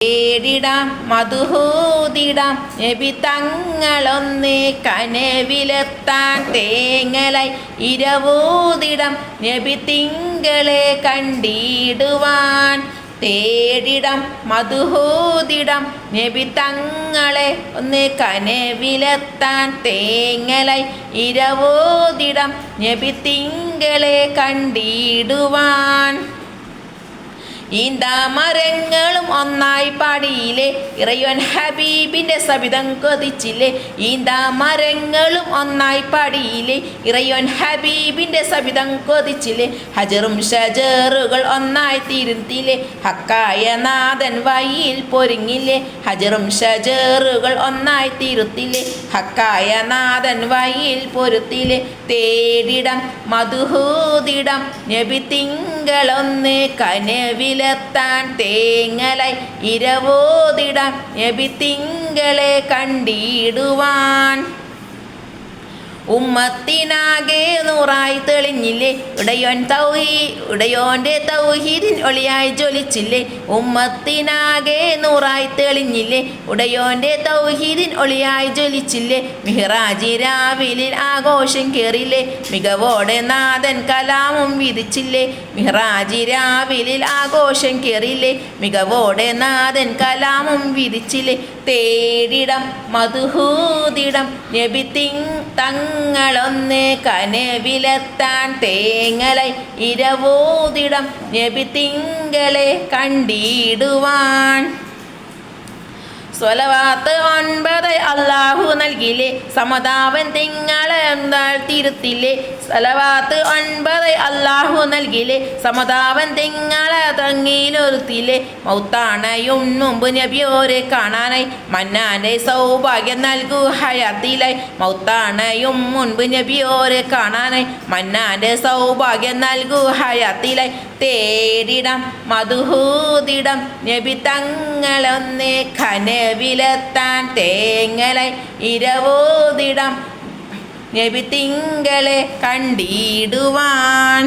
തേടിടാം മധുഹൂതിടാം നബി തങ്ങളൊന്ന് കനവിലെത്താൻ തേങ്ങലായി ഇരവൂതിടാം നബി തിങ്കളെ കണ്ടിടുവാൻ. തേടിടാം മധുഹൂതിടാം നബി തങ്ങളെ ഒന്ന് കനവിലെത്താൻ തേങ്ങലായി ഇരവൂതിടാം നബി തിങ്കളെ കണ്ടിടുവാൻ. ഈന്താമരങ്ങളും ഒന്നായി പാടിയില്ലേ, ഇറയോൻ ഹബീബിൻ്റെ സബിതം കൊതിച്ചില്ലേ. ഈന്താമരങ്ങളും ഒന്നായി പാടിയില്ലേ, ഇറയോൻ ഹബീബിൻ്റെ സബിതം കൊതിച്ചില്ലേ. ഹജറും ഷജറുകൾ ഒന്നായി തീരുത്തില്ലേ, ഹക്കായ നാഥൻ വഴിയിൽ പൊരുങ്ങില്ലേ. ഹജറും ഷജറുകൾ ഒന്നായി തീരുത്തില്ലേ, ഹക്കായ നാഥൻ വഴിയിൽ പൊരുത്തില്ലേ. തേടിടാം മധുഹൂതിടാം നബി തിങ്കളൊന്ന് കനവിലെത്താൻ തേങ്ങലായി ഇരവോതിടാം നബി തിങ്കളെ കണ്ടിടുവാൻ. ഉമ്മത്തിനാകെ നൂറായി തെളിഞ്ഞില്ലേ, ഉടയോൻ്റെ തൗഹീദിൻ ഒളിയായി ജ്വലിച്ചില്ലേ. ഉമ്മത്തിനാകെ നൂറായി തെളിഞ്ഞില്ലേ, ഉടയോൻ്റെ തൗഹീദിൻ ഒളിയായി ജ്വലിച്ചില്ലേ. മിഹ്റാജി രാവിലിൽ ആഘോഷം കേറില്ലേ, മികവോടെ നാഥൻ കലാമും വിധിച്ചില്ലേ. മിഹ്റാജി രാവിലിൽ ആഘോഷം കേറില്ലേ, മികവോടെ നാഥൻ കലാമും വിധിച്ചില്ലേ. തേടിടം മധുഹൂതിടം നബി തങ്ങളൊന്ന് കനവിലെത്താൻ തേങ്ങലായി ഇരവൂതിടം നബി തിങ്കളെ കണ്ടിടുവാൻ. സ്വലവാത്ത് 9 അല്ലാഹു നൽകില്ലേ, സമതാവൻ തിങ്ങളെ എന്താൾ തിരുത്തില്ലേ. സ്വലവാത്ത് 9 അല്ലാഹു നൽകില്ലേ, സമതാവൻ തിങ്ങളെ തങ്ങിയിലൊരുത്തില്ലേ. മൗത്താണയും മുമ്പ് നബിയോരെ കാണാനായി മന്നാൻ്റെ സൗഭാഗ്യം നൽകൂ ഹയാത്തിലായി. മൗത്താണയും മുൻപ് നബിയോരെ കാണാനായി മന്നാൻ്റെ സൗഭാഗ്യം നൽകൂ ഹയാത്തിലായി. തേടിടാം മധുഹൂതിടാം നബി തങ്ങളൊന്ന് കനവിലെത്താൻ തേങ്ങലായി ഇരവോതിടാം നബി തിങ്കളെ കണ്ടിടുവാൻ.